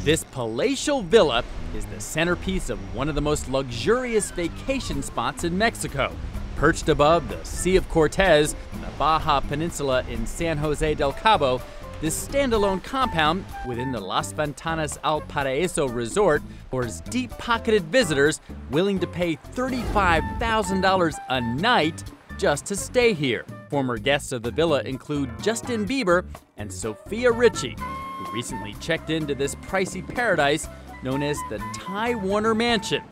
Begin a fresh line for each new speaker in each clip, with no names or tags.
This palatial villa is the centerpiece of one of the most luxurious vacation spots in Mexico. Perched above the Sea of Cortez, the Baja Peninsula in San Jose del Cabo, this standalone compound within the Las Ventanas al Paraíso resort pours deep-pocketed visitors willing to pay $35,000 a night just to stay here. Former guests of the villa include Justin Bieber and Sofia Richie, who recently checked into this pricey paradise known as the Taiwaner Mansion,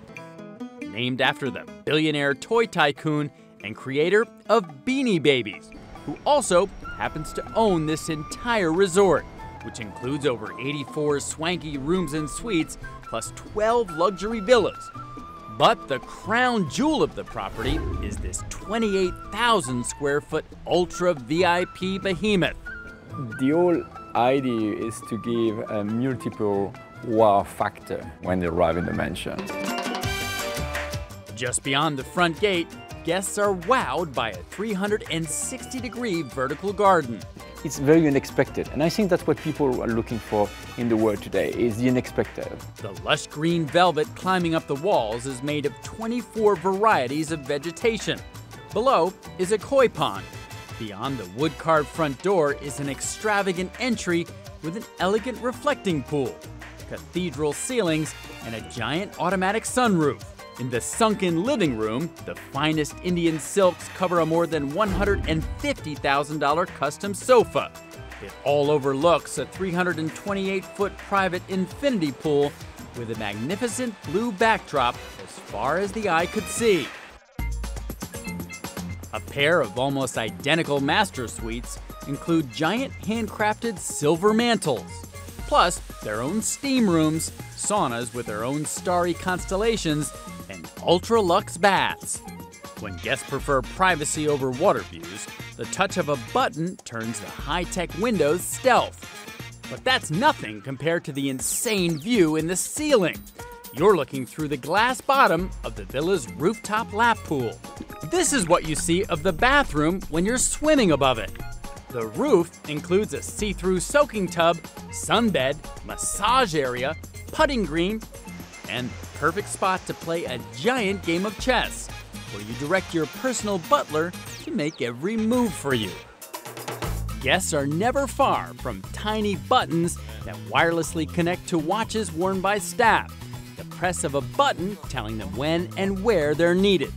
named after the billionaire toy tycoon and creator of Beanie Babies, who also happens to own this entire resort, which includes over 84 swanky rooms and suites, plus 12 luxury villas. But the crown jewel of the property is this 28,000 square foot ultra VIP behemoth.
The whole idea is to give a multiple wow factor when they arrive in the mansion.
Just beyond the front gate, guests are wowed by a 360-degree vertical garden.
It's very unexpected, and I think that's what people are looking for in the world today, is the unexpected.
The lush green velvet climbing up the walls is made of 24 varieties of vegetation. Below is a koi pond. Beyond the wood-carved front door is an extravagant entry with an elegant reflecting pool, cathedral ceilings, and a giant automatic sunroof. In the sunken living room, the finest Indian silks cover a more than $150,000 custom sofa. It all overlooks a 328-foot private infinity pool with a magnificent blue backdrop as far as the eye could see. A pair of almost identical master suites include giant handcrafted silver mantles, plus their own steam rooms, saunas with their own starry constellations, and ultra-luxe baths. When guests prefer privacy over water views, the touch of a button turns the high-tech windows stealth. But that's nothing compared to the insane view in the ceiling. You're looking through the glass bottom of the villa's rooftop lap pool. This is what you see of the bathroom when you're swimming above it. The roof includes a see-through soaking tub, sunbed, massage area, putting green, and perfect spot to play a giant game of chess, where you direct your personal butler to make every move for you. Guests are never far from tiny buttons that wirelessly connect to watches worn by staff, the press of a button telling them when and where they're needed.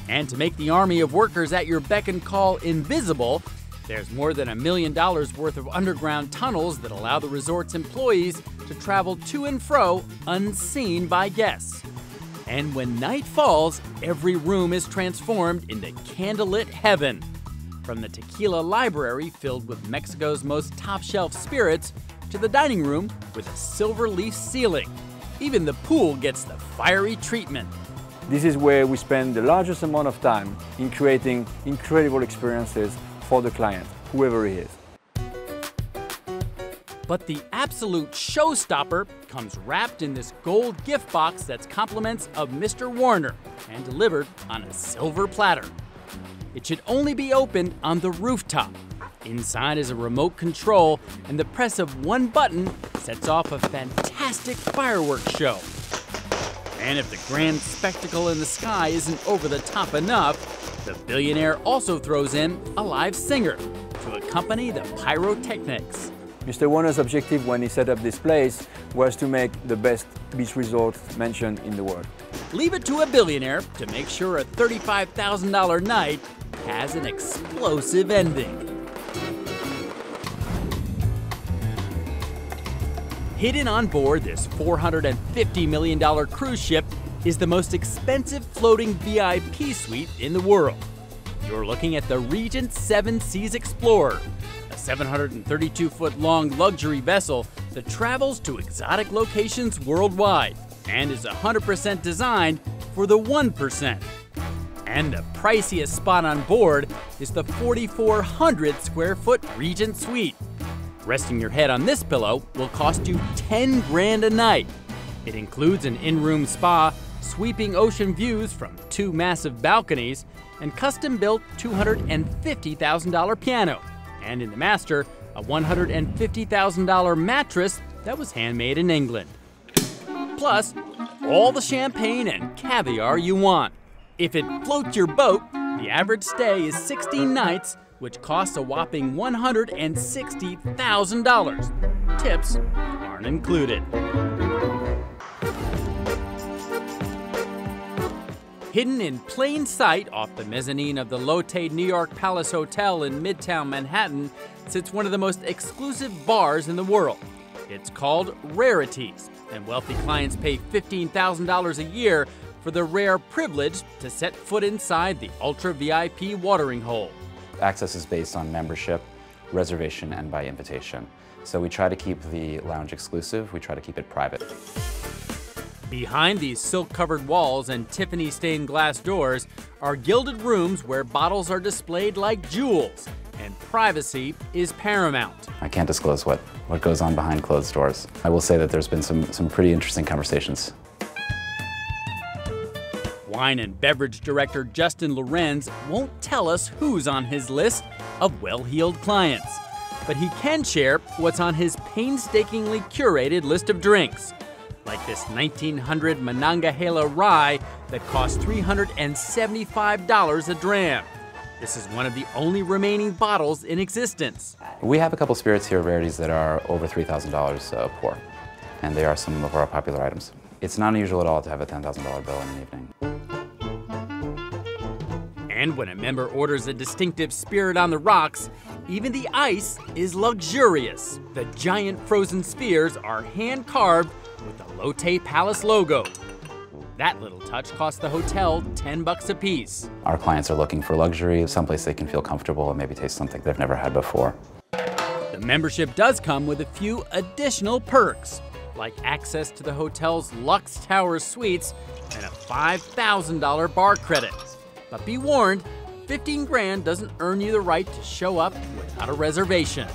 And to make the army of workers at your beck and call invisible, there's more than $1 million worth of underground tunnels that allow the resort's employees to travel to and fro unseen by guests. And when night falls, every room is transformed into candlelit heaven. From the tequila library filled with Mexico's most top-shelf spirits to the dining room with a silver leaf ceiling. Even the pool gets the fiery treatment.
This is where we spend the largest amount of time in creating incredible experiences for the client, whoever he is.
But the absolute showstopper comes wrapped in this gold gift box that's compliments of Mr. Warner and delivered on a silver platter. It should only be opened on the rooftop. Inside is a remote control, and the press of one button sets off a fantastic fireworks show. And if the grand spectacle in the sky isn't over the top enough, the billionaire also throws in a live singer to accompany the pyrotechnics.
Mr. Warner's objective when he set up this place was to make the best beach resort mansion in the world.
Leave it to a billionaire to make sure a $35,000 night has an explosive ending. Hidden on board this $450 million cruise ship is the most expensive floating VIP suite in the world. You're looking at the Regent 7 Seas Explorer, a 732-foot-long luxury vessel that travels to exotic locations worldwide and is 100% designed for the 1%. And the priciest spot on board is the 4,400 square foot Regent suite. Resting your head on this pillow will cost you $10 grand a night. It includes an in-room spa, sweeping ocean views from 2 massive balconies, and custom-built $250,000 piano. And in the master, a $150,000 mattress that was handmade in England. Plus, all the champagne and caviar you want. If it floats your boat, the average stay is 16 nights, which costs a whopping $160,000. Tips aren't included. Hidden in plain sight off the mezzanine of the Lotte New York Palace Hotel in Midtown Manhattan sits one of the most exclusive bars in the world. It's called Rarities, and wealthy clients pay $15,000 a year for the rare privilege to set foot inside the ultra VIP watering hole.
Access is based on membership, reservation, and by invitation. So we try to keep the lounge exclusive, we try to keep it private.
Behind these silk-covered walls and Tiffany stained glass doors are gilded rooms where bottles are displayed like jewels, and privacy is paramount.
I can't disclose what goes on behind closed doors. I will say that there's been some pretty interesting conversations.
Wine and beverage director Justin Lorenz won't tell us who's on his list of well-heeled clients, but he can share what's on his painstakingly curated list of drinks, like this 1900 Monongahela rye that costs $375 a dram. This is one of the only remaining bottles in existence.
We have a couple spirits here, Rarities, that are over $3,000 a pour, and they are some of our popular items. It's not unusual at all to have a $10,000 bill in an evening.
And when a member orders a distinctive spirit on the rocks, even the ice is luxurious. The giant frozen spheres are hand-carved with the Lotte Palace logo. That little touch cost the hotel $10 a piece.
Our clients are looking for luxury, someplace they can feel comfortable and maybe taste something they've never had before.
The membership does come with a few additional perks, like access to the hotel's Lux Tower suites and a $5,000 bar credit. But be warned, $15,000 doesn't earn you the right to show up without a reservation.